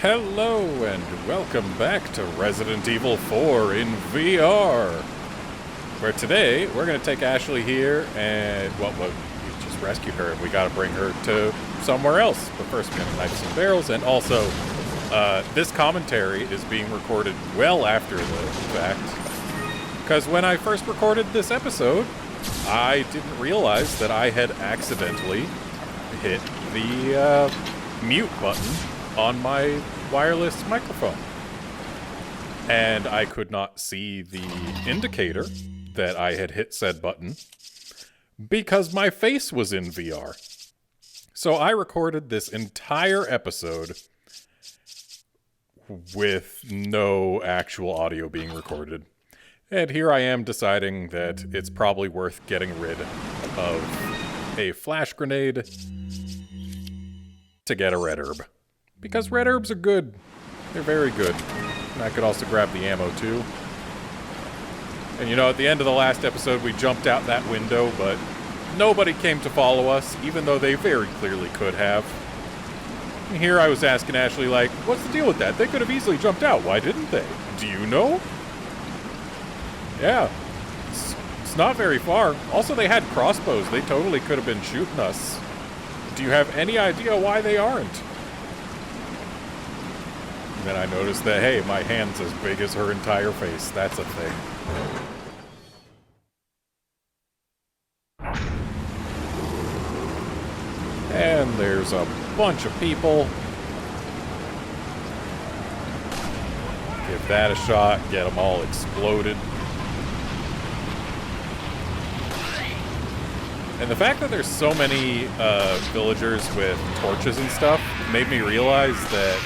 Hello and welcome back to Resident Evil 4 in VR, where today we're going to take Ashley here and, well, we just rescued her and we got to bring her to somewhere else. But first we're going to knife some barrels, and also this commentary is being recorded well after the fact, because when I first recorded this episode, I didn't realize that I had accidentally hit the mute button on my wireless microphone. And I could not see the indicator that I had hit said button because my face was in VR. So I recorded this entire episode with no actual audio being recorded. And here I am deciding that it's probably worth getting rid of a flash grenade to get a red herb. Because red herbs are good. They're very good. And I could also grab the ammo too. And you know, at the end of the last episode we jumped out that window, but nobody came to follow us, even though they very clearly could have. And here I was asking Ashley, like, what's the deal with that? They could have easily jumped out. Why didn't they? Do you know? Yeah. It's not very far. Also, they had crossbows. They totally could have been shooting us. Do you have any idea why they aren't? And then I noticed that, hey, my hand's as big as her entire face. That's a thing. And there's a bunch of people. Give that a shot, get them all exploded. And the fact that there's so many villagers with torches and stuff made me realize that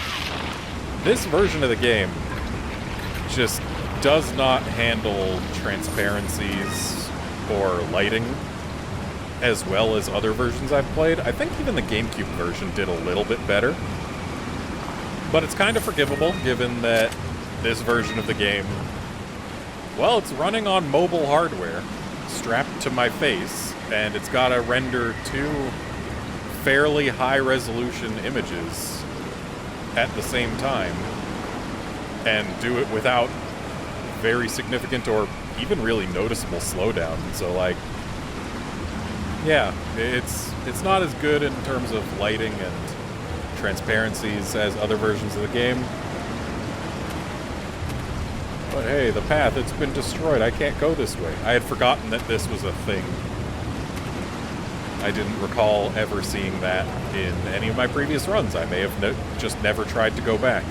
this version of the game just does not handle transparencies or lighting as well as other versions I've played. I think even the GameCube version did a little bit better. But it's kind of forgivable, given that this version of the game, well, it's running on mobile hardware, strapped to my face, and it's got to render two fairly high-resolution images at the same time, and do it without very significant or even really noticeable slowdown. So, like, yeah, it's not as good in terms of lighting and transparencies as other versions of the game. But hey, the path, it's been destroyed. I can't go this way. I had forgotten that this was a thing. I didn't recall ever seeing that in any of my previous runs. I may have just never tried to go back.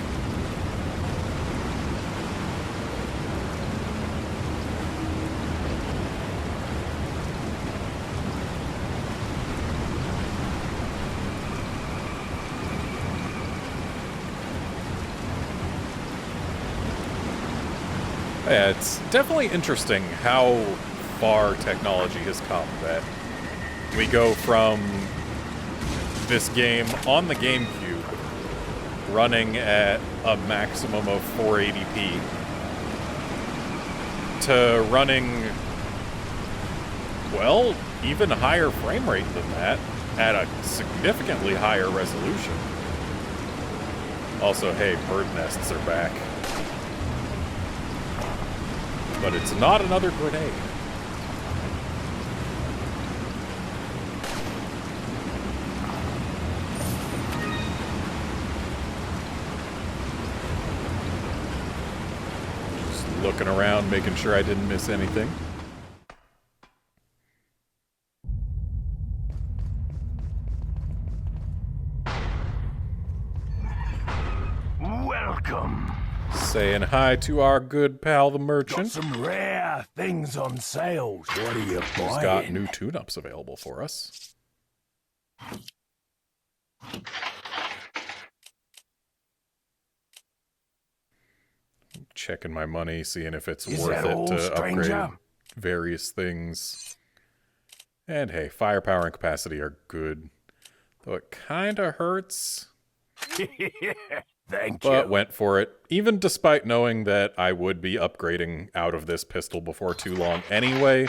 Yeah, it's definitely interesting how far technology has come, that we go from this game on the GameCube running at a maximum of 480p to running, well, even higher frame rate than that at a significantly higher resolution. Also, hey, bird nests are back. But it's not another grenade. Looking around, making sure I didn't miss anything. Welcome. Saying hi to our good pal, the merchant. Got some rare things on sale. What are you buying? Who's got new tune-ups available for us. Checking my money, seeing if it's worth it to upgrade various things. And hey, firepower and capacity are good. Though it kinda hurts. Thank But you. went for it, even despite knowing that I would be upgrading out of this pistol before too long anyway.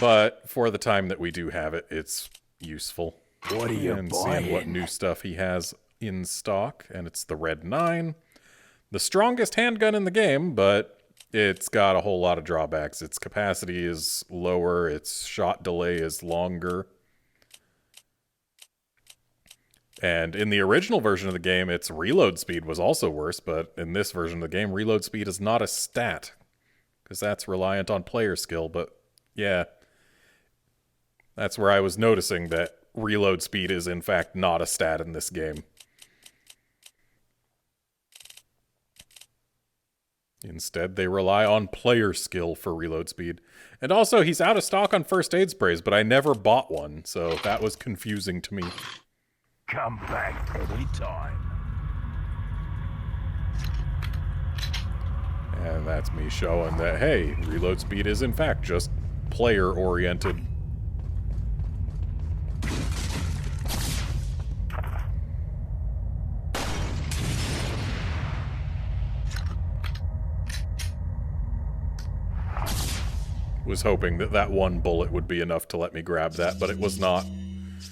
But for the time that we do have it, it's useful. What are you and buying? seeing what new stuff he has in stock, and it's the Red 9. The strongest handgun in the game, but it's got a whole lot of drawbacks. Its capacity is lower, its shot delay is longer. And in the original version of the game, its reload speed was also worse, but in this version of the game, reload speed is not a stat, because that's reliant on player skill, but yeah. That's where I was noticing that reload speed is in fact not a stat in this game. Instead, they rely on player skill for reload speed. And also, he's out of stock on first aid sprays, but I never bought one, so that was confusing to me. Come back anytime. And that's me showing that, hey, reload speed is in fact just player-oriented. Was hoping that that one bullet would be enough to let me grab that, but it was not.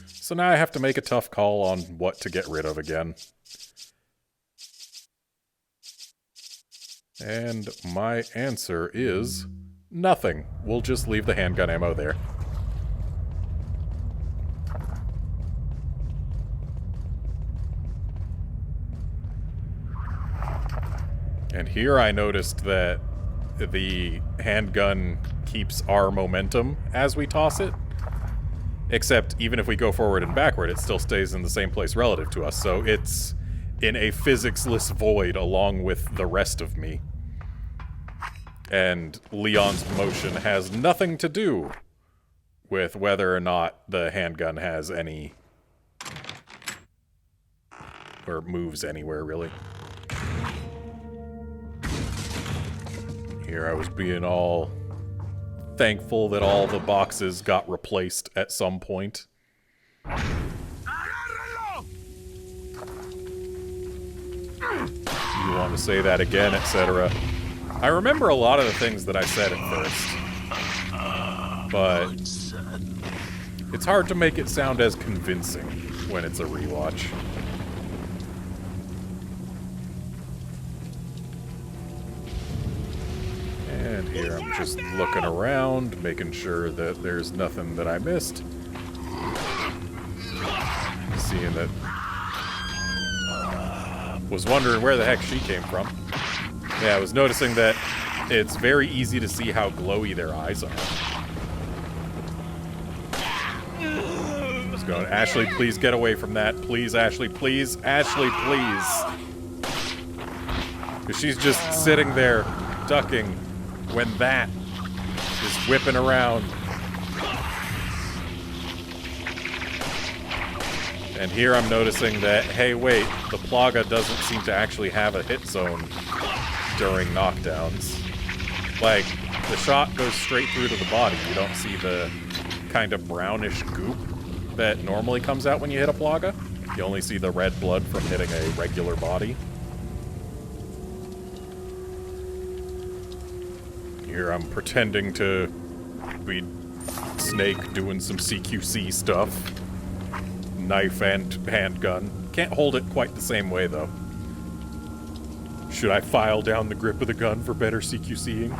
So now I have to make a tough call on what to get rid of again. And my answer is nothing. We'll just leave the handgun ammo there. And here I noticed that the handgun keeps our momentum as we toss it. Except, even if we go forward and backward, it still stays in the same place relative to us. So it's in a physics-less void along with the rest of me. And Leon's motion has nothing to do with whether or not the handgun has any... or moves anywhere, really. Here I was being all thankful that all the boxes got replaced at some point. You want to say that again, etc. I remember a lot of the things that I said at first, but it's hard to make it sound as convincing when it's a rewatch. And here I'm just looking around, making sure that there's nothing that I missed. Seeing that... was wondering where the heck she came from. Yeah, I was noticing that it's very easy to see how glowy their eyes are. Just going, Ashley, please get away from that. Please, Ashley, please. Ashley, please. Because she's just sitting there, ducking, when that is whipping around. And here I'm noticing that, hey, wait, the Plaga doesn't seem to actually have a hit zone during knockdowns. Like, the shot goes straight through to the body. You don't see the kind of brownish goop that normally comes out when you hit a Plaga. You only see the red blood from hitting a regular body. Here I'm pretending to be Snake doing some CQC stuff. Knife and handgun. Can't hold it quite the same way, though. Should I file down the grip of the gun for better CQCing?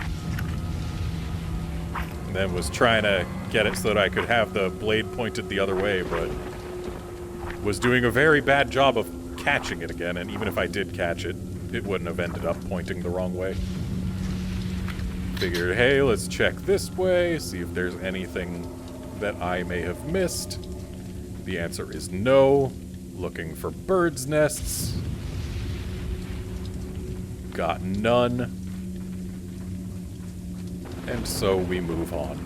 And then was trying to get it so that I could have the blade pointed the other way, but was doing a very bad job of catching it again, and even if I did catch it, it wouldn't have ended up pointing the wrong way. Figured, hey, let's check this way, see if there's anything that I may have missed. The answer is no. Looking for birds' nests. Got none. And so we move on.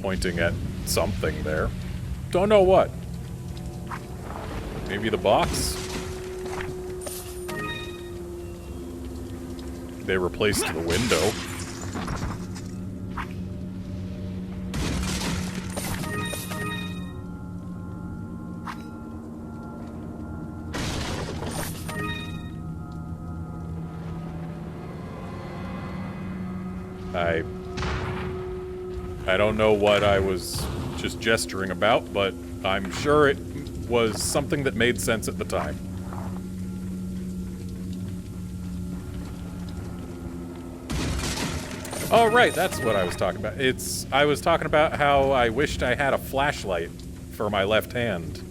Pointing at something there. Don't know what. Maybe the box? They replaced the window. I don't know what I was just gesturing about, but I'm sure it was something that made sense at the time. Oh, right, that's what I was talking about. I was talking about how I wished I had a flashlight for my left hand.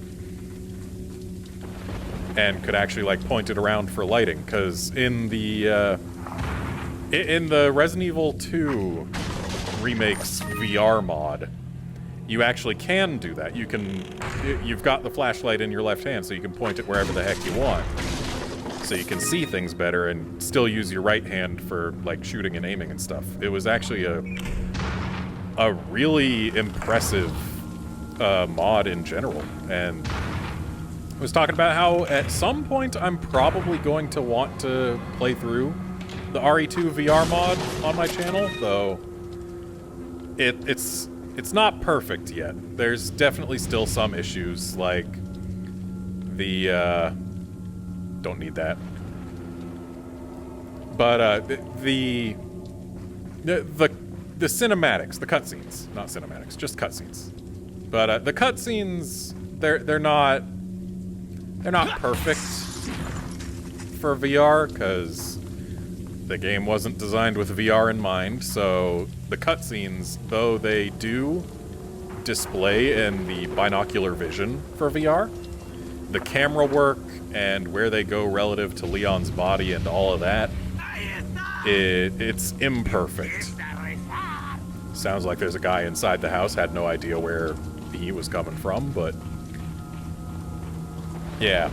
And could actually, like, point it around for lighting, because in the Resident Evil 2 Remake's VR mod, you actually can do that. You've got the flashlight in your left hand, so you can point it wherever the heck you want. So you can see things better and still use your right hand for, like, shooting and aiming and stuff. It was actually a really impressive mod in general. And I was talking about how at some point I'm probably going to want to play through the RE4VR mod on my channel, though it's not perfect yet. There's definitely still some issues, like the don't need that. But the cinematics, the cutscenes, not cinematics, just cutscenes. But the cutscenes, they're not perfect for VR, because the game wasn't designed with VR in mind. So the cutscenes, though they do display in the binocular vision for VR, the camera work and where they go relative to Leon's body and all of that, it's imperfect. Sounds like there's a guy inside the house. Had no idea where he was coming from, but yeah.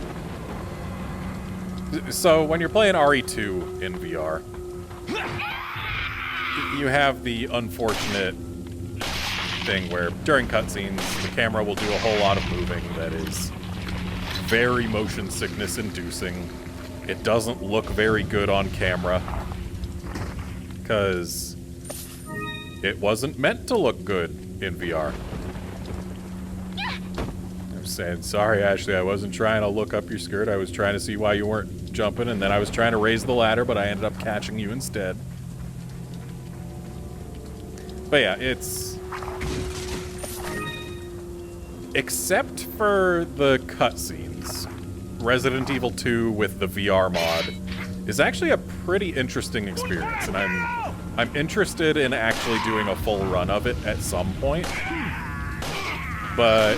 So when you're playing RE2 in VR, you have the unfortunate thing where during cutscenes, the camera will do a whole lot of moving that is very motion sickness inducing. It doesn't look very good on camera, because it wasn't meant to look good in VR. I'm saying, sorry, Ashley, I wasn't trying to look up your skirt. I was trying to see why you weren't jumping, and then I was trying to raise the ladder, but I ended up catching you instead. But yeah, it's... except for the cutscenes, Resident Evil 2 with the VR mod is actually a pretty interesting experience, and I'm interested in actually doing a full run of it at some point. But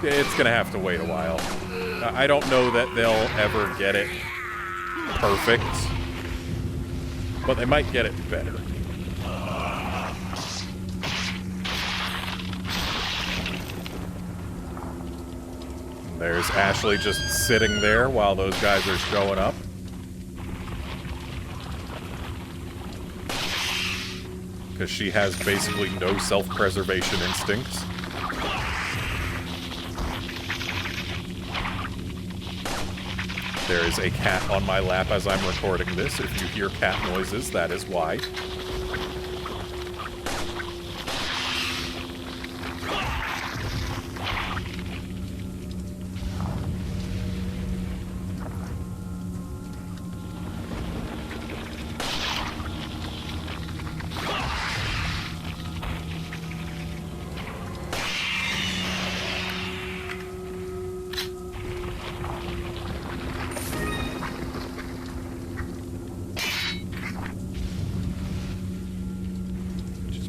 it's gonna have to wait a while. I don't know that they'll ever get it perfect, but they might get it better. There's Ashley just sitting there while those guys are showing up. Because she has basically no self-preservation instincts. There is a cat on my lap as I'm recording this. If you hear cat noises, that is why.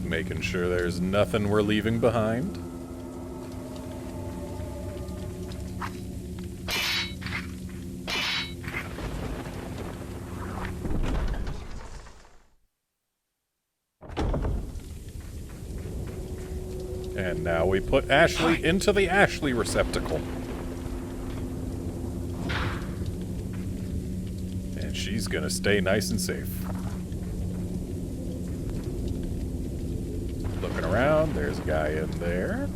Making sure there's nothing we're leaving behind. And now we put Ashley into the Ashley receptacle. And she's gonna stay nice and safe. Looking around, there's a guy in there.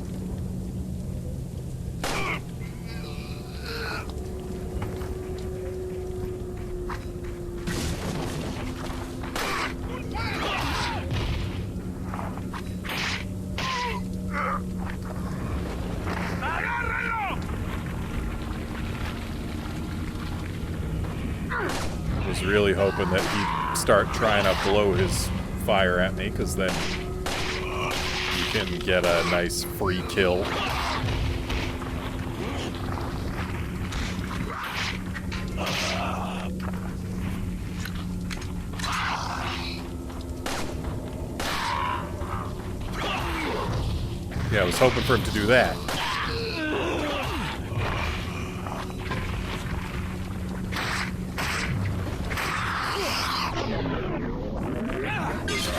Was really hoping that he'd start trying to blow his fire at me, because then can get a nice free kill. Yeah, I was hoping for him to do that.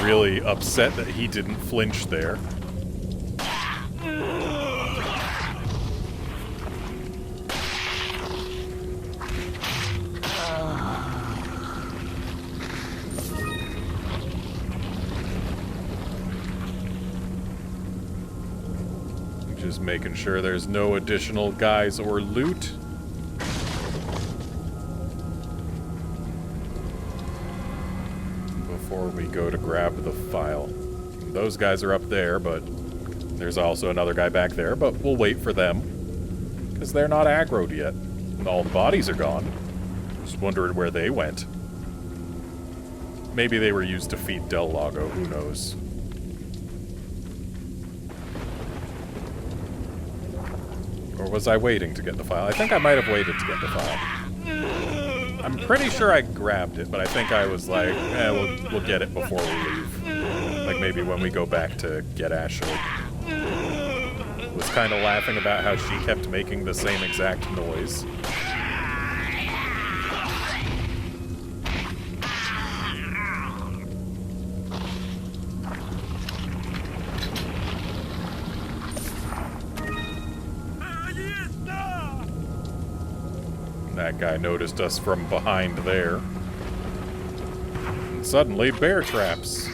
Really upset that he didn't flinch there. Just making sure there's no additional guys or loot. Before we go to grab the file. Those guys are up there, but there's also another guy back there, but we'll wait for them. Because they're not aggroed yet. And all the bodies are gone. Just wondering where they went. Maybe they were used to feed Del Lago, who knows. Or was I waiting to get the file? I think I might have waited to get the file. I'm pretty sure I grabbed it, but I think I was like, we'll get it before we leave. Like maybe when we go back to get Ashley. Was kind of laughing about how she kept making the same exact noise. That guy noticed us from behind there. And suddenly, bear traps.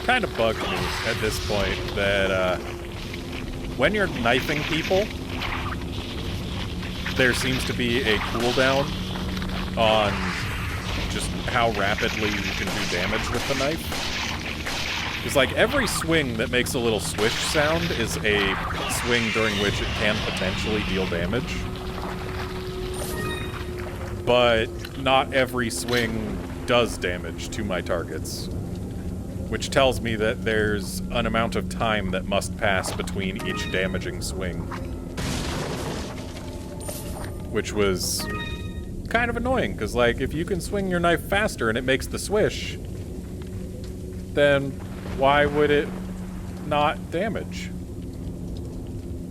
Kind of bugged me at this point that when you're knifing people, there seems to be a cooldown on just how rapidly you can do damage with the knife. It's like every swing that makes a little swish sound is a swing during which it can potentially deal damage. But not every swing does damage to my targets. Which tells me that there's an amount of time that must pass between each damaging swing. Which was kind of annoying, because, like, if you can swing your knife faster and it makes the swish, then why would it not damage?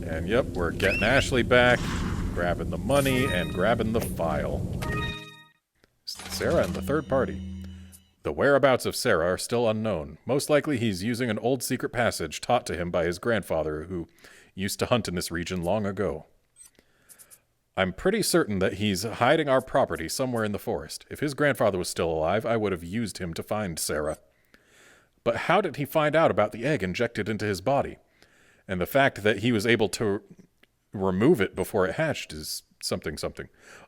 And yep, we're getting Ashley back, grabbing the money, and grabbing the file. Sarah and the third party. The whereabouts of Sarah are still unknown. Most likely he's using an old secret passage taught to him by his grandfather, who used to hunt in this region long ago. I'm pretty certain that he's hiding our property somewhere in the forest. If his grandfather was still alive, I would have used him to find Sarah. But how did he find out about the egg injected into his body? And the fact that he was able to remove it before it hatched is something.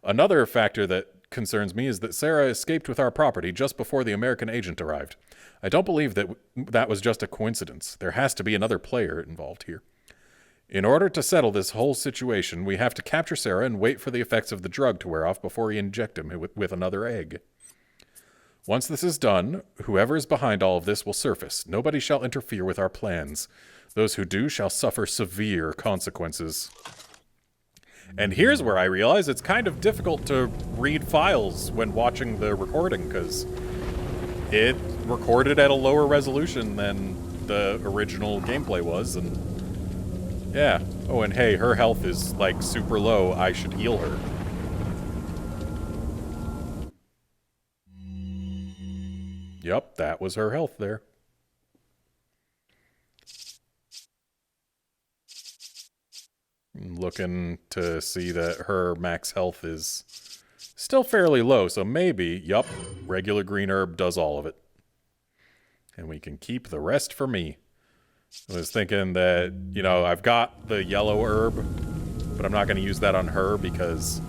Another factor that concerns me is that Sarah escaped with our property just before the American agent arrived. I don't believe that that was just a coincidence. There has to be another player involved here. In order to settle this whole situation, we have to capture Sarah and wait for the effects of the drug to wear off before we inject him with another egg. Once this is done, whoever is behind all of this will surface. Nobody shall interfere with our plans. Those who do shall suffer severe consequences. And here's where I realize it's kind of difficult to read files when watching the recording, because it recorded at a lower resolution than the original gameplay was, and yeah. Oh, and hey, her health is, like, super low. I should heal her. Yep, that was her health there. Looking to see that her max health is still fairly low, so maybe, yup, regular green herb does all of it. And we can keep the rest for me. I was thinking that, you know, I've got the yellow herb, but I'm not going to use that on her because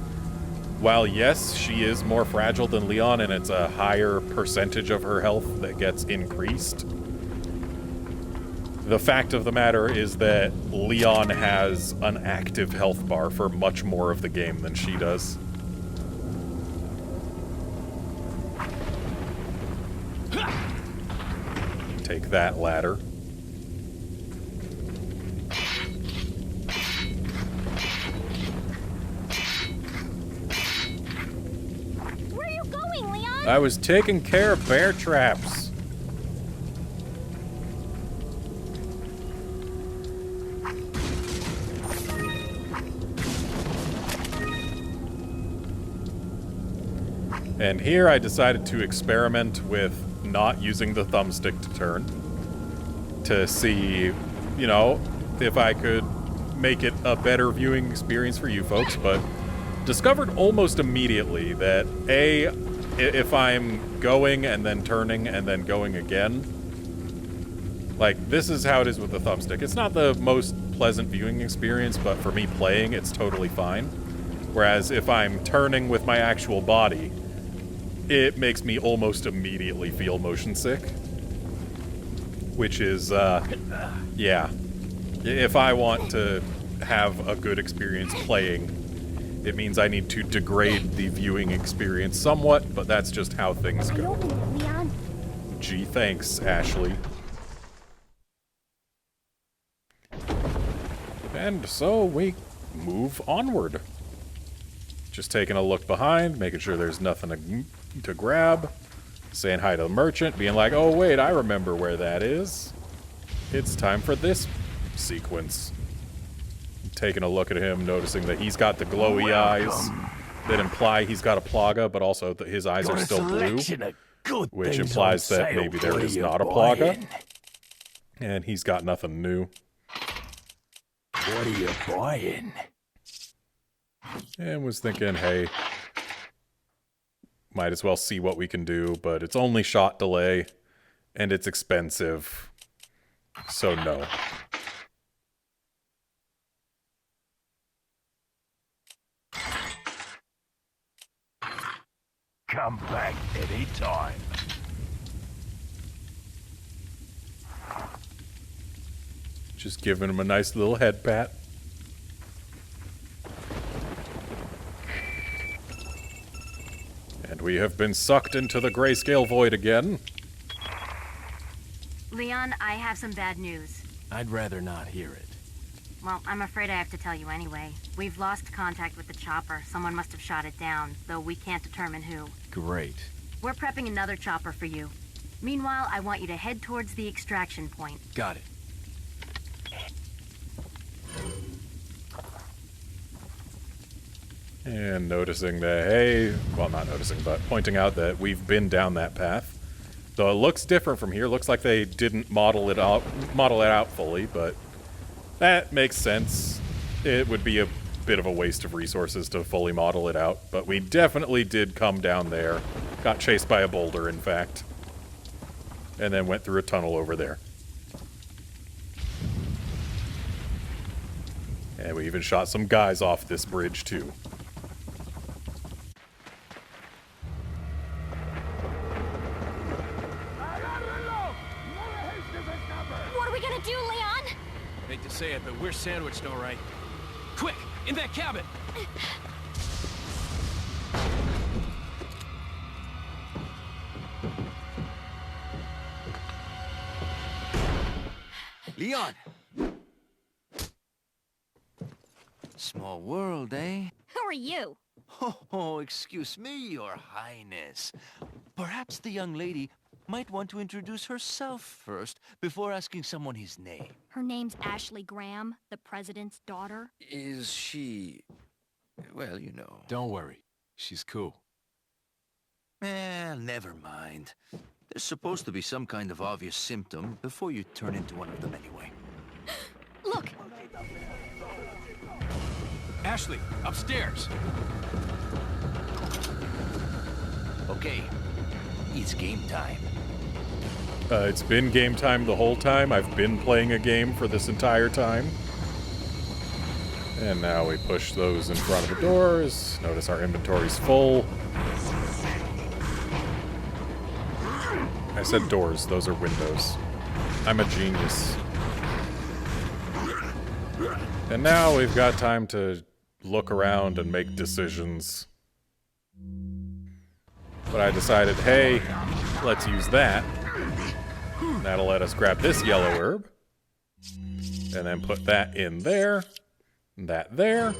while, yes, she is more fragile than Leon and it's a higher percentage of her health that gets increased, The fact of the matter is that Leon has an active health bar for much more of the game than she does. Take that, ladder. Where are you going, Leon? I was taking care of bear traps. And here I decided to experiment with not using the thumbstick to turn. To see, you know, if I could make it a better viewing experience for you folks, but discovered almost immediately that A, if I'm going and then turning and then going again, like, this is how it is with the thumbstick. It's not the most pleasant viewing experience, but for me playing, it's totally fine. Whereas if I'm turning with my actual body, it makes me almost immediately feel motion sick. Which is, yeah. If I want to have a good experience playing, it means I need to degrade the viewing experience somewhat, but that's just how things go. Leon. Gee, thanks, Ashley. And so we move onward. Just taking a look behind, making sure there's nothing to grab, saying hi to the merchant, being like, oh wait, I remember where that is. It's time for this sequence. Taking a look at him, noticing that he's got the glowy eyes that imply he's got a plaga, but also that his eyes are still blue, which implies that maybe there is not a plaga. And he's got nothing new. What are you buying? And was thinking, hey, might as well see what we can do, but it's only shot delay, and it's expensive, so no. Come back anytime. Just giving him a nice little head pat. And we have been sucked into the grayscale void again. Leon, I have some bad news. I'd rather not hear it. Well, I'm afraid I have to tell you anyway. We've lost contact with the chopper. Someone must have shot it down, though we can't determine who. Great. We're prepping another chopper for you. Meanwhile, I want you to head towards the extraction point. Got it. And noticing that, hey, well, not noticing, but pointing out that we've been down that path. Though it looks different from here. Looks like they didn't model it out fully, but that makes sense. It would be a bit of a waste of resources to fully model it out, but we definitely did come down there. Got chased by a boulder, in fact. And then went through a tunnel over there. And we even shot some guys off this bridge, too. What are we gonna do, Leon? Hate to say it, but we're sandwiched all right. Quick, in that cabin! Leon! Small world, eh? Who are you? Oh, excuse me, Your Highness. Perhaps the young lady might want to introduce herself first before asking someone his name. Her name's Ashley Graham, the president's daughter. Is she... well, you know. Don't worry. She's cool. Never mind. There's supposed to be some kind of obvious symptom before you turn into one of them anyway. Look! Ashley, upstairs! Okay, it's game time. It's been game time the whole time. I've been playing a game for this entire time. And now we push those in front of the doors. Notice our inventory's full. I said doors, those are windows. I'm a genius. And now we've got time to look around and make decisions. But I decided, hey, let's use that. That'll let us grab this yellow herb. And then put that in there. That there.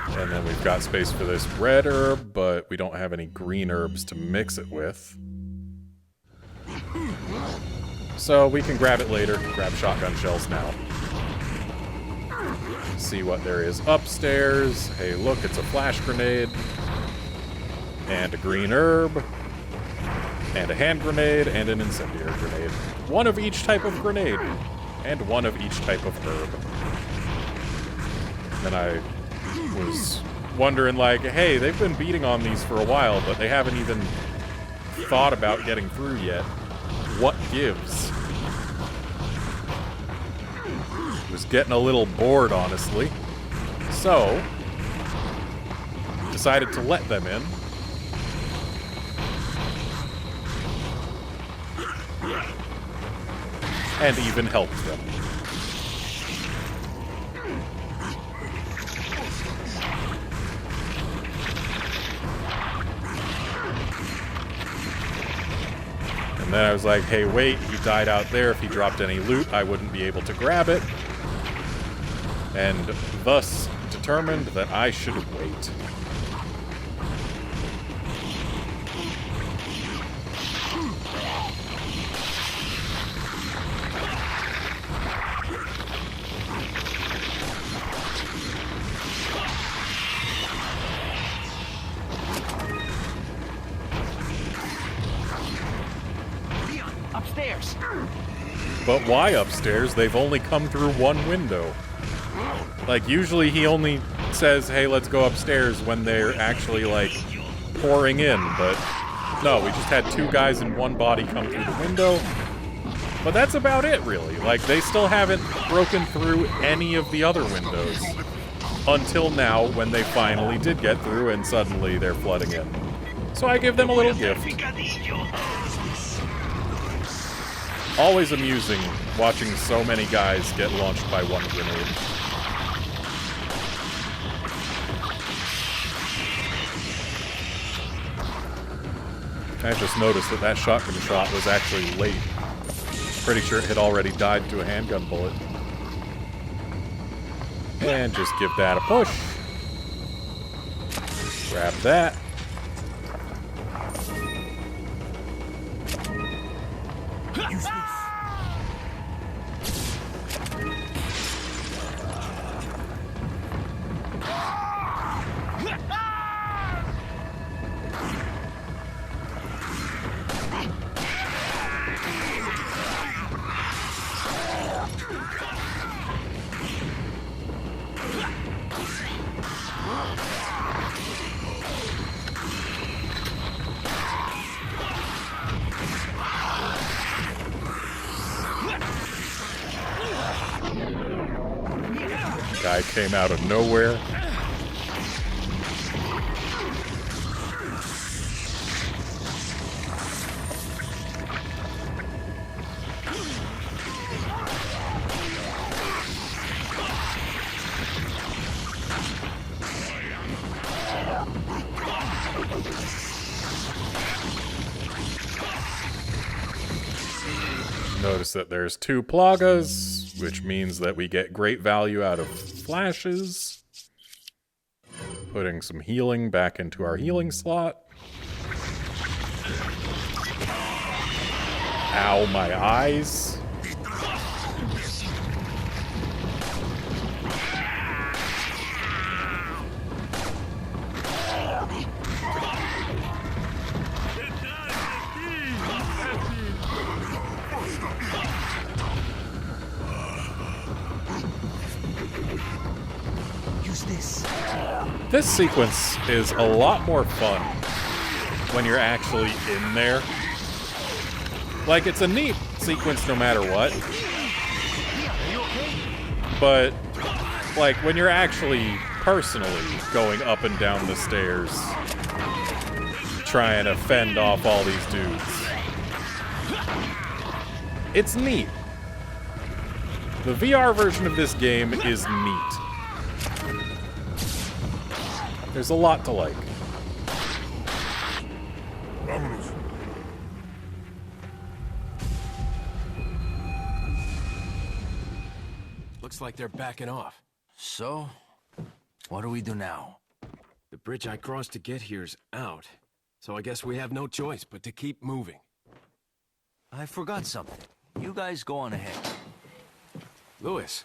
And then we've got space for this red herb, but we don't have any green herbs to mix it with. So we can grab it later. Grab shotgun shells now. See what there is upstairs. Hey, look, it's a flash grenade. And a green herb. And a hand grenade and an incendiary grenade. One of each type of grenade. And one of each type of herb. And I was wondering, like, hey, they've been beating on these for a while, but they haven't even thought about getting through yet. What gives? Was getting a little bored, honestly. So, decided to let them in. And even helped them. And then I was like, hey, wait, he died out there. If he dropped any loot, I wouldn't be able to grab it. And thus determined that I should wait. Upstairs. But why upstairs? They've only come through one window. Like, usually he only says, hey, let's go upstairs when they're actually, like, pouring in. But no, we just had two guys and one body come through the window. But that's about it, really. Like, they still haven't broken through any of the other windows. Until now, when they finally did get through and suddenly they're flooding in. So I give them a little gift. Always amusing watching so many guys get launched by one grenade. I just noticed that that shotgun shot was actually late. Pretty sure it had already died to a handgun bullet. And just give that a push. Grab that. Use this. Guy came out of nowhere. Notice that there's two plagas, which means that we get great value out of flashes. Putting some healing back into our healing slot. Ow, my eyes. This sequence is a lot more fun when you're actually in there. Like, it's a neat sequence no matter what. But, like, when you're actually personally going up and down the stairs trying to fend off all these dudes, it's neat. The VR version of this game is neat. There's a lot to like. Looks like they're backing off. So, what do we do now? The bridge I crossed to get here's out. So I guess we have no choice but to keep moving. I forgot something. You guys go on ahead. Lewis.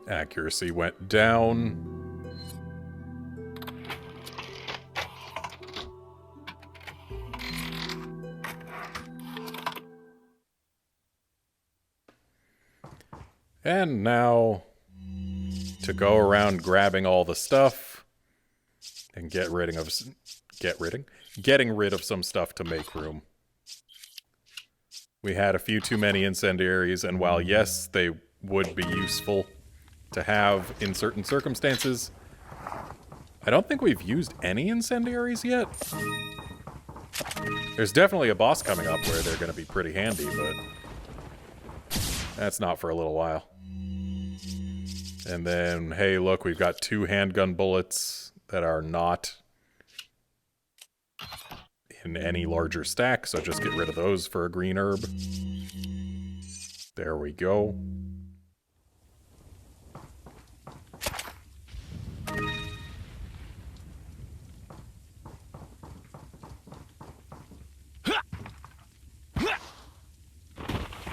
Accuracy went down. And now to go around grabbing all the stuff and getting rid of some stuff to make room. We had a few too many incendiaries, and while yes, they would be useful to have in certain circumstances, I don't think we've used any incendiaries yet. There's definitely a boss coming up where they're going to be pretty handy, but that's not for a little while. And then, hey, look, we've got 2 handgun bullets that are not in any larger stack, so just get rid of those for a green herb. There we go.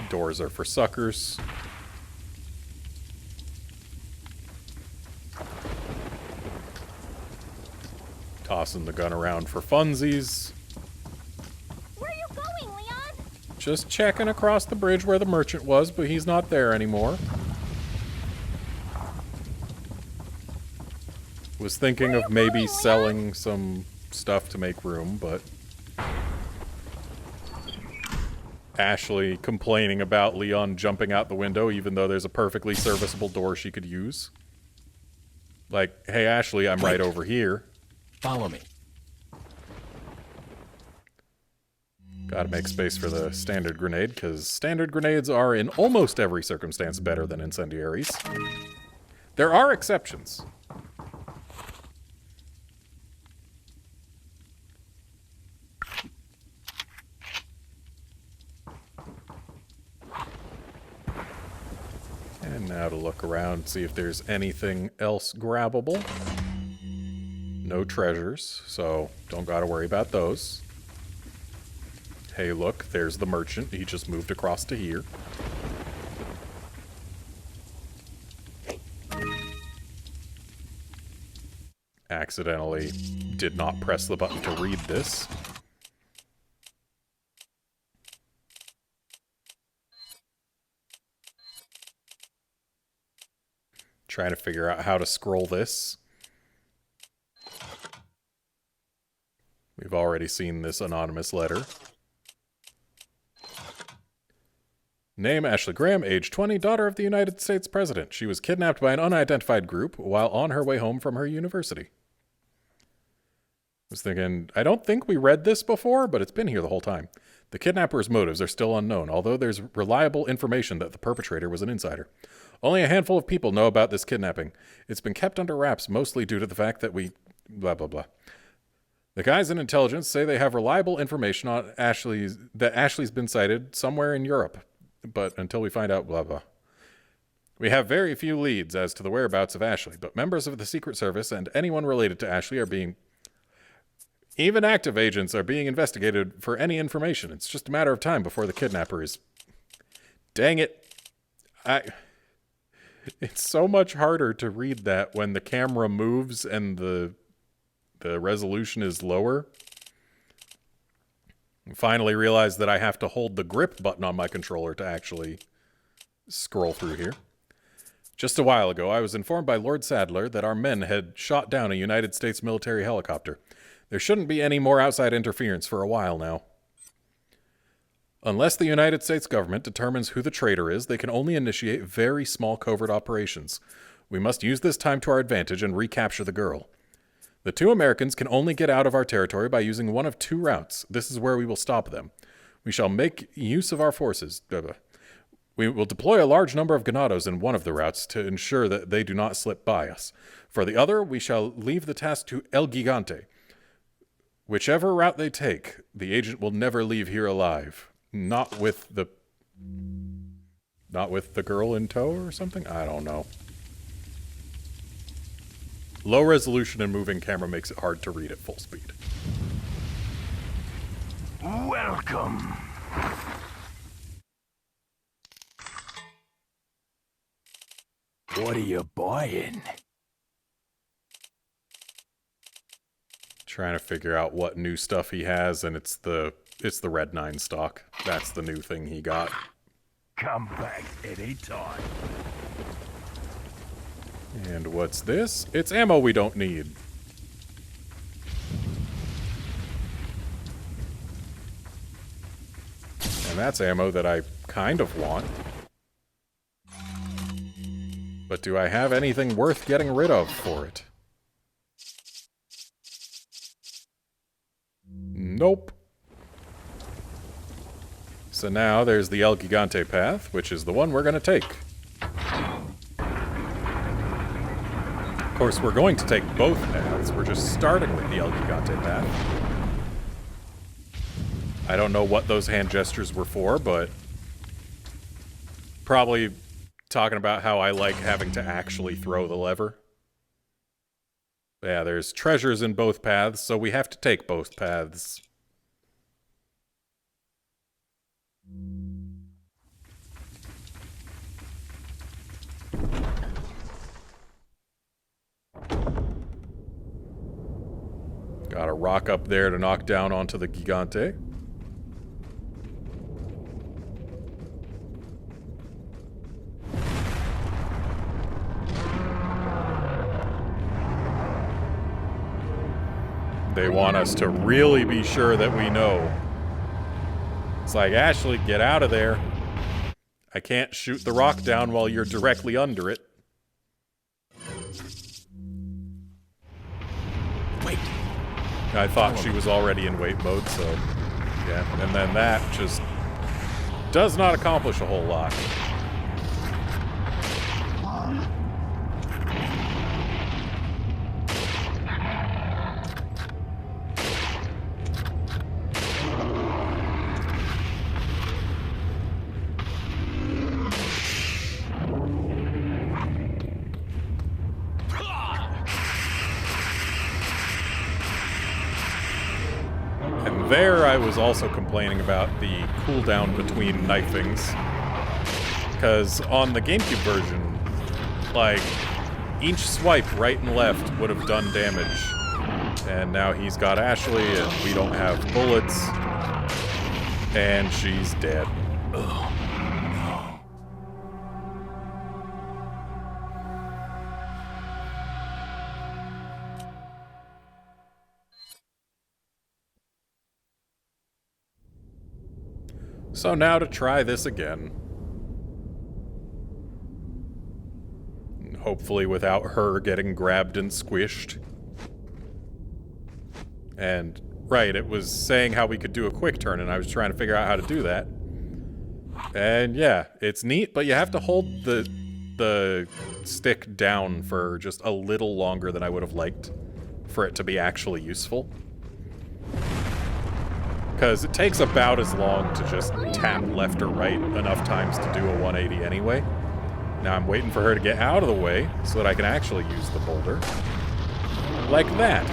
Doors are for suckers. Tossing the gun around for funsies. Where are you going, Leon? Just checking across the bridge where the merchant was, but he's not there anymore. Was thinking of maybe selling some stuff to make room, but Ashley complaining about Leon jumping out the window even though there's a perfectly serviceable door she could use. Like, hey Ashley, I'm right over here. Follow me. Gotta make space for the standard grenade, because standard grenades are in almost every circumstance better than incendiaries. There are exceptions. And now to look around, see if there's anything else grabbable. No treasures, so don't gotta worry about those. Hey, look, there's the merchant. He just moved across to here. Accidentally did not press the button to read this. Trying to figure out how to scroll this. We've already seen this anonymous letter. Name Ashley Graham, age 20, daughter of the United States President. She was kidnapped by an unidentified group while on her way home from her university. I was thinking, I don't think we read this before, but it's been here the whole time. The kidnapper's motives are still unknown, although there's reliable information that the perpetrator was an insider. Only a handful of people know about this kidnapping. It's been kept under wraps, mostly due to the fact that we... blah, blah, blah. The guys in intelligence say they have reliable information on that Ashley's been sighted somewhere in Europe. But until we find out, blah, blah. We have very few leads as to the whereabouts of Ashley, but members of the Secret Service and anyone related to Ashley are being... even active agents are being investigated for any information. It's just a matter of time before the kidnapper is... Dang it. It's so much harder to read that when the camera moves and the resolution is lower. I finally realized that I have to hold the grip button on my controller to actually scroll through here. Just a while ago, I was informed by Lord Sadler that our men had shot down a United States military helicopter. There shouldn't be any more outside interference for a while now. Unless the United States government determines who the traitor is, they can only initiate very small covert operations. We must use this time to our advantage and recapture the girl. The 2 Americans can only get out of our territory by using one of 2 routes. This is where we will stop them. We shall make use of our forces. We will deploy a large number of ganados in one of the routes to ensure that they do not slip by us. For the other, we shall leave the task to El Gigante. Whichever route they take, the agent will never leave here alive. Not with the girl in tow or something? I don't know. Low resolution and moving camera makes it hard to read at full speed. Welcome. What are you buying? Trying to figure out what new stuff he has, and it's the Red 9 stock. That's the new thing he got. Come back anytime. And what's this? It's ammo we don't need. And that's ammo that I kind of want. But do I have anything worth getting rid of for it? Nope. So now there's the El Gigante path, which is the one we're going to take. Of course, we're going to take both paths. We're just starting with the El Gigante path. I don't know what those hand gestures were for, but probably talking about how I like having to actually throw the lever. Yeah, there's treasures in both paths, so we have to take both paths. Got a rock up there to knock down onto the Gigante. They want us to really be sure that we know. It's like, Ashley, get out of there. I can't shoot the rock down while you're directly under it. Wait. I thought she was already in wait mode, so yeah. And then that just does not accomplish a whole lot. There, I was also complaining about the cooldown between knifings. Because on the GameCube version, like, each swipe right and left would have done damage. And now he's got Ashley, and we don't have bullets. And she's dead. Oh, So now to try this again. Hopefully without her getting grabbed and squished. And, right, it was saying how we could do a quick turn, and I was trying to figure out how to do that. And yeah, it's neat, but you have to hold the stick down for just a little longer than I would have liked for it to be actually useful. Because it takes about as long to just tap left or right enough times to do a 180 anyway. Now I'm waiting for her to get out of the way so that I can actually use the boulder. Like that.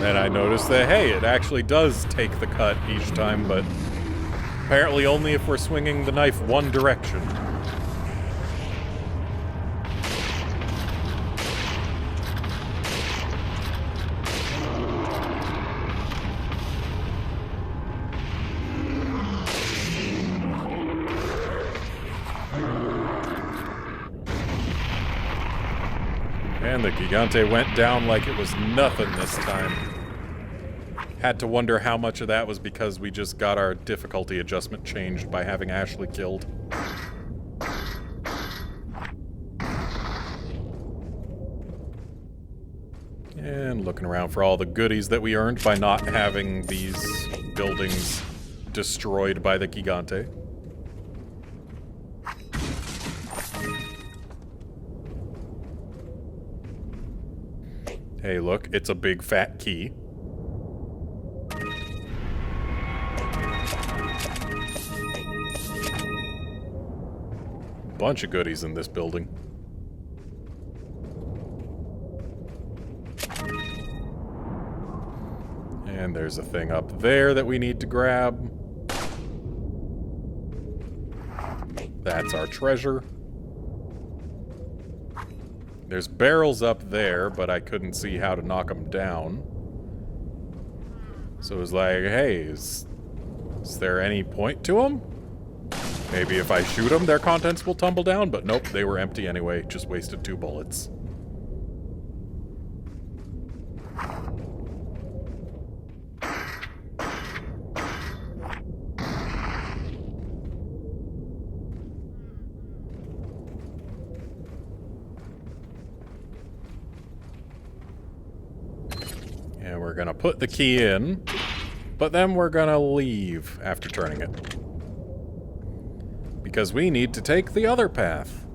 Then I noticed that, hey, it actually does take the cut each time, but apparently only if we're swinging the knife one direction. And the Gigante went down like it was nothing this time. Had to wonder how much of that was because we just got our difficulty adjustment changed by having Ashley killed. And looking around for all the goodies that we earned by not having these buildings destroyed by the Gigante. Hey, look, it's a big fat key. Bunch of goodies in this building. And there's a thing up there that we need to grab. That's our treasure. There's barrels up there, but I couldn't see how to knock them down. So it was like, hey, is there any point to them? Maybe if I shoot them, their contents will tumble down, but nope, they were empty anyway. Just wasted 2 bullets. And we're gonna put the key in, but then we're gonna leave after turning it. Because we need to take the other path.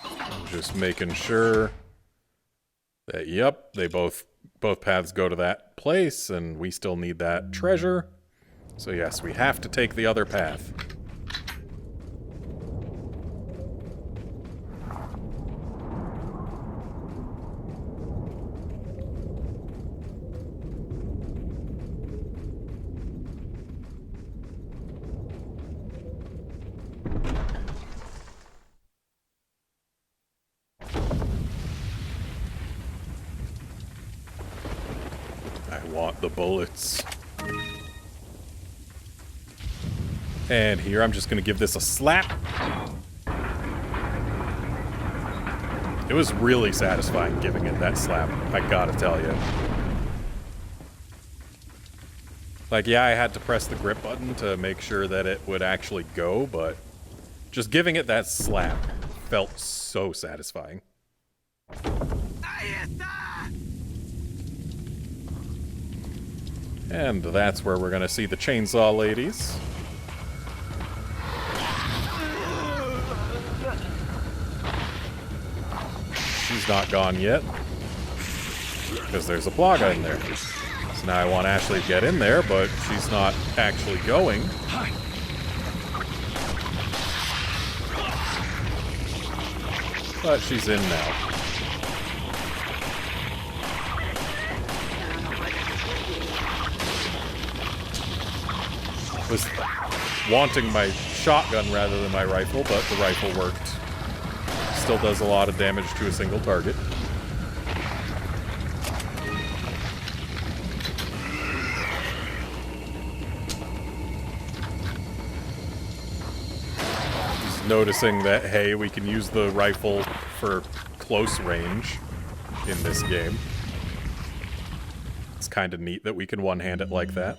I'm just making sure that, yep, they both paths go to that place, and we still need that treasure. So yes, we have to take the other path. The bullets. And here I'm just gonna give this a slap. It was really satisfying giving it that slap, I gotta tell you. Like, yeah, I had to press the grip button to make sure that it would actually go, but just giving it that slap felt so satisfying. And that's where we're gonna see the chainsaw ladies. She's not gone yet, because there's a Plaga in there. So now I want Ashley to get in there, but she's not actually going. But she's in now. Was wanting my shotgun rather than my rifle, but the rifle worked. Still does a lot of damage to a single target. Just noticing that, hey, we can use the rifle for close range in this game. It's kind of neat that we can one-hand it like that.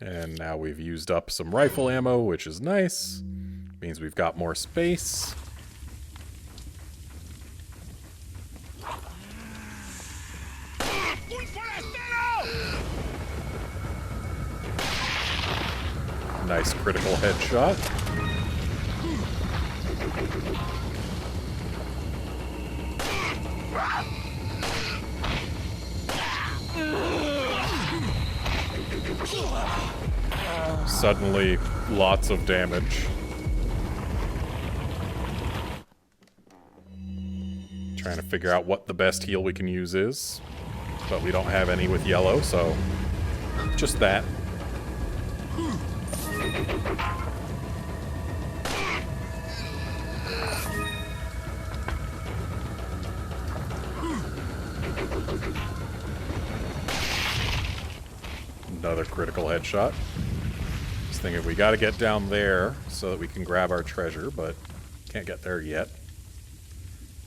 And now we've used up some rifle ammo, which is nice. Means we've got more space. Nice critical headshot. Suddenly, lots of damage. Trying to figure out what the best heal we can use is. But we don't have any with yellow, so just that. another critical headshot. Just thinking we gotta get down there so that we can grab our treasure, but can't get there yet.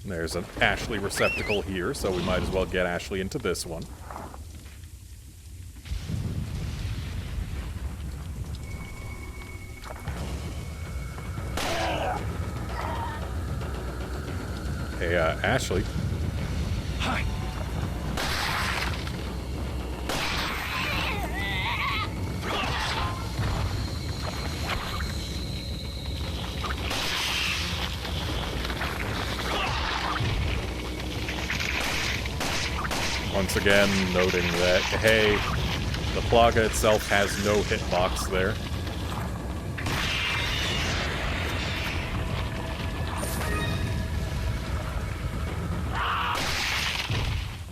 And there's an Ashley receptacle here, so we might as well get Ashley into this one. Hey, Ashley. Hi. Once again, noting that, hey, the Plaga itself has no hitbox there.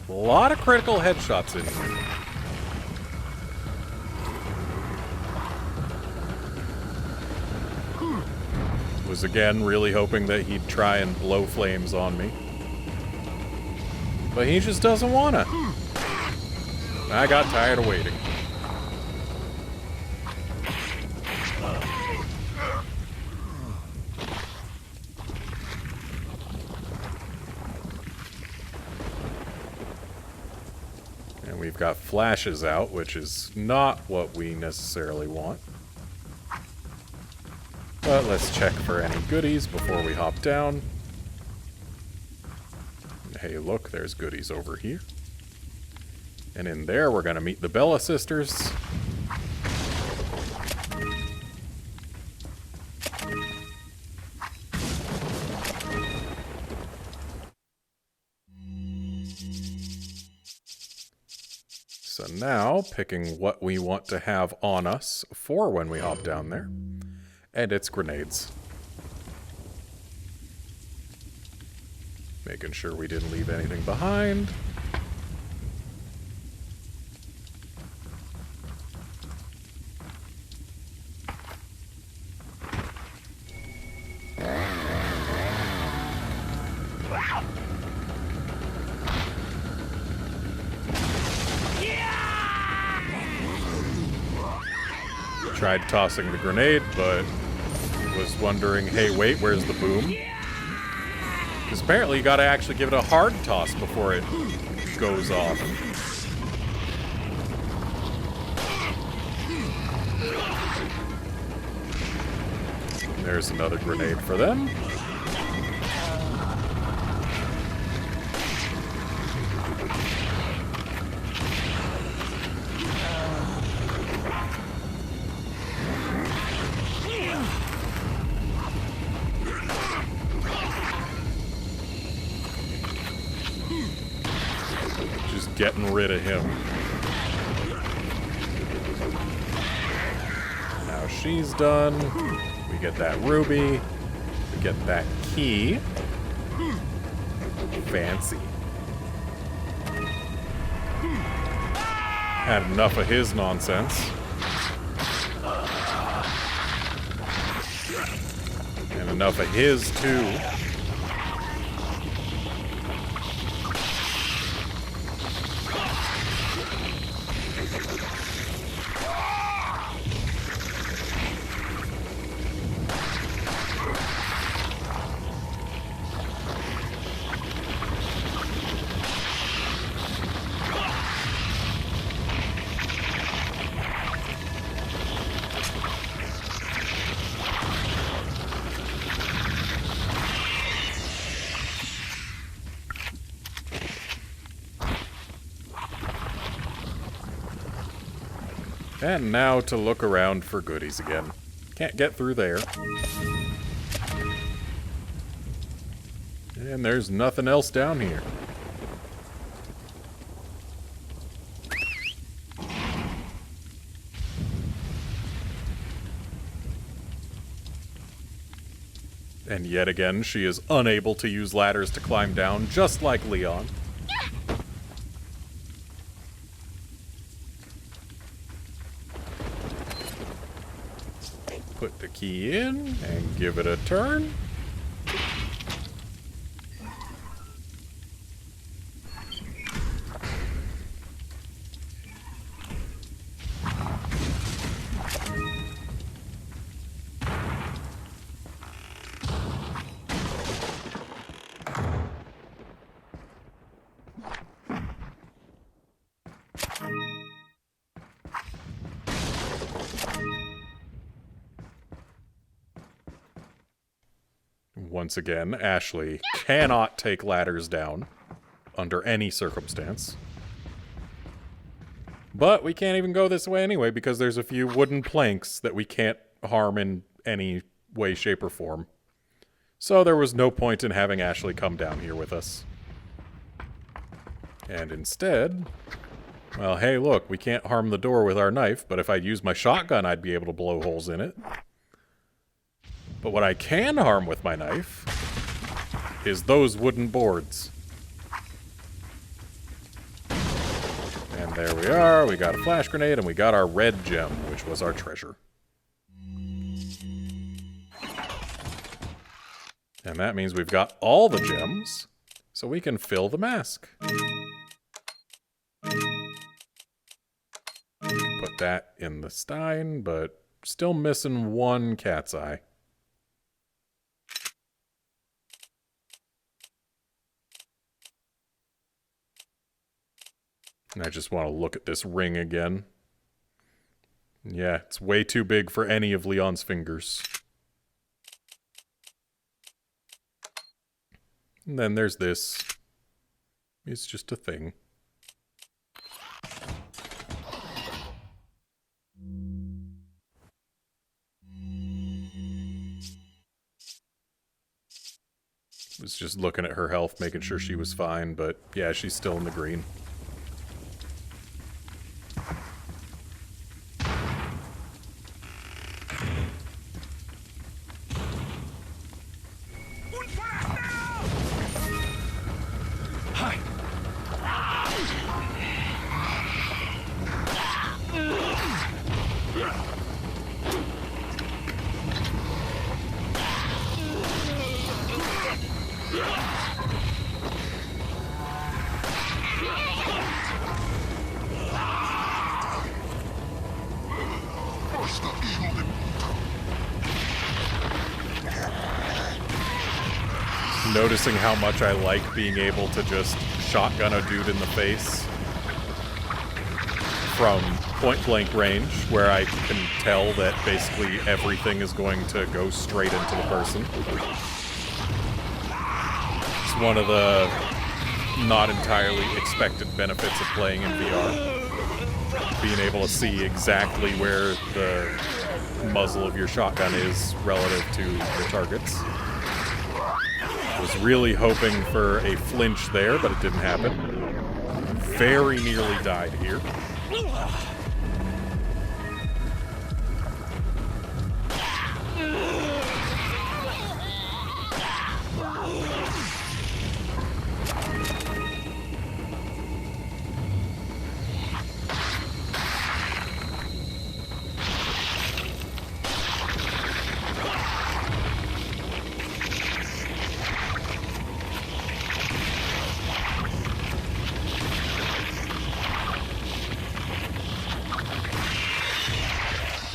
A lot of critical headshots in here. Was again really hoping that he'd try and blow flames on me. But he just doesn't wanna. I got tired of waiting. And we've got flashes out, which is not what we necessarily want. But let's check for any goodies before we hop down. Hey, look, there's goodies over here. And in there, we're gonna meet the Bella sisters. So now, picking what we want to have on us for when we hop down there. And it's grenades. Making sure we didn't leave anything behind. Tried tossing the grenade, but was wondering, hey, wait, where's the boom? Because apparently you gotta actually give it a hard toss before it goes off. There's another grenade for them. Getting rid of him. Now she's done. We get that ruby. We get that key. Fancy. Had enough of his nonsense. And enough of his, too. And now to look around for goodies again. Can't get through there. And there's nothing else down here. And yet again, she is unable to use ladders to climb down, just like Leon. Put the key in and give it a turn. once again, Ashley cannot take ladders down under any circumstance. But we can't even go this way anyway because there's a few wooden planks that we can't harm in any way, shape, or form. So there was no point in having Ashley come down here with us. And instead, well, hey, look, we can't harm the door with our knife, but if I'd use my shotgun, I'd be able to blow holes in it. But what I can harm with my knife is those wooden boards. And there we are, we got a flash grenade, and we got our red gem, which was our treasure. And that means we've got all the gems, so we can fill the mask. Put that in the stein, but still missing one cat's eye. And I just want to look at this ring again. Yeah, it's way too big for any of Leon's fingers. And then there's this. It's just a thing. Was just looking at her health, making sure she was fine, but yeah, she's still in the green. Noticing how much I like being able to just shotgun a dude in the face from point-blank range, where I can tell that basically everything is going to go straight into the person. It's one of the not entirely expected benefits of playing in VR. Being able to see exactly where the muzzle of your shotgun is relative to your targets. Was really hoping for a flinch there, but it didn't happen. Very nearly died here.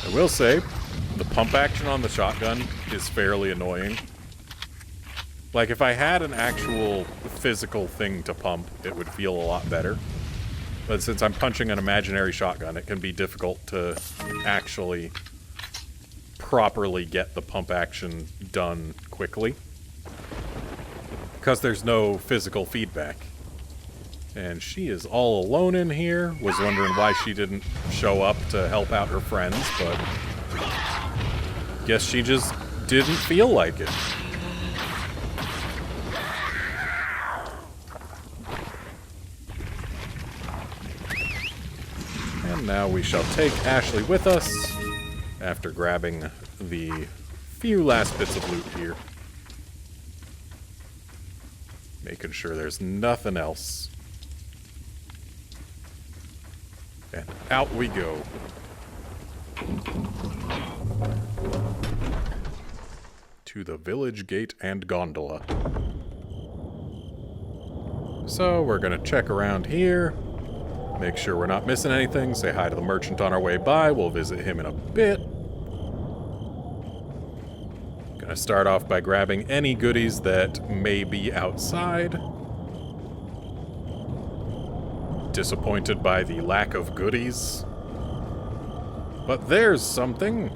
I will say, the pump action on the shotgun is fairly annoying. Like, if I had an actual physical thing to pump, it would feel a lot better. But since I'm punching an imaginary shotgun, it can be difficult to actually properly get the pump action done quickly. Because there's no physical feedback. And she is all alone in here. Was wondering why she didn't show up to help out her friends, but guess she just didn't feel like it. And now we shall take Ashley with us after grabbing the few last bits of loot here. Making sure there's nothing else. And out we go. To the village gate and gondola. So we're gonna check around here. Make sure we're not missing anything. Say hi to the merchant on our way by. We'll visit him in a bit. Gonna start off by grabbing any goodies that may be outside. Disappointed by the lack of goodies. But there's something,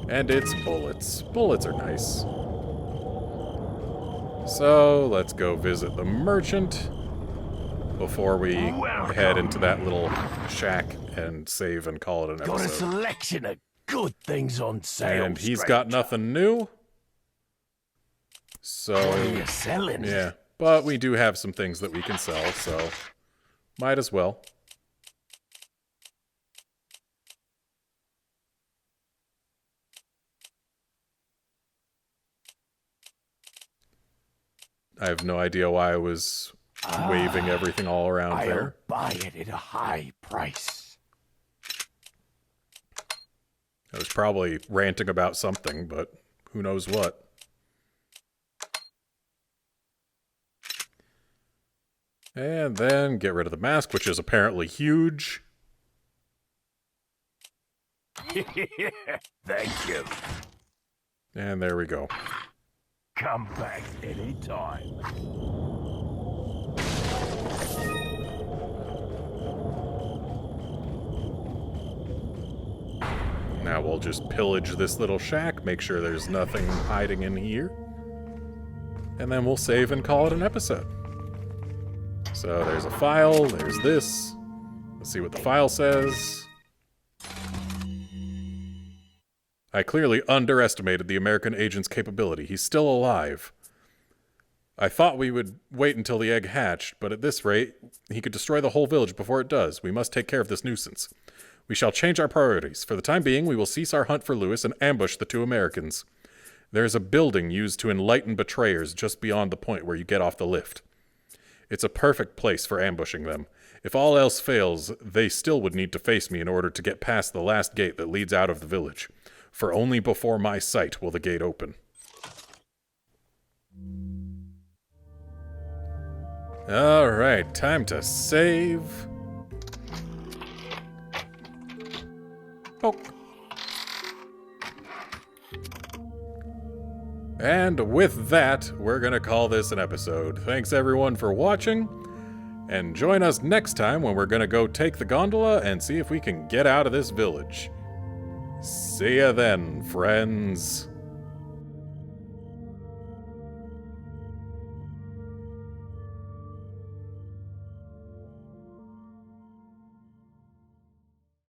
and it's bullets. Bullets are nice. So, let's go visit the merchant before we head into that little shack and save and call it an Got a episode. selection of good things on sale. And he's got nothing new. So, What are you selling? yeah. But we do have some things that we can sell, so might as well. I have no idea why I was waving everything all around I'll there. buy it at a high price. I was probably ranting about something, but who knows what. And then get rid of the mask, which is apparently huge. Thank you. And there we go. Come back anytime. Now we'll just pillage this little shack, make sure there's nothing hiding in here. And then we'll save and call it an episode. So there's a file, there's this. Let's see what the file says. I clearly underestimated the American agent's capability. He's still alive. I thought we would wait until the egg hatched, but at this rate, he could destroy the whole village before it does. We must take care of this nuisance. We shall change our priorities. For the time being, we will cease our hunt for Lewis and ambush the 2 Americans. There is a building used to enlighten betrayers just beyond the point where you get off the lift. It's a perfect place for ambushing them. If all else fails, they still would need to face me in order to get past the last gate that leads out of the village. For only before my sight will the gate open. Alright, time to save. Poke. And with that, we're gonna call this an episode. Thanks everyone for watching, and join us next time when we're gonna go take the gondola and see if we can get out of this village. See ya then, friends.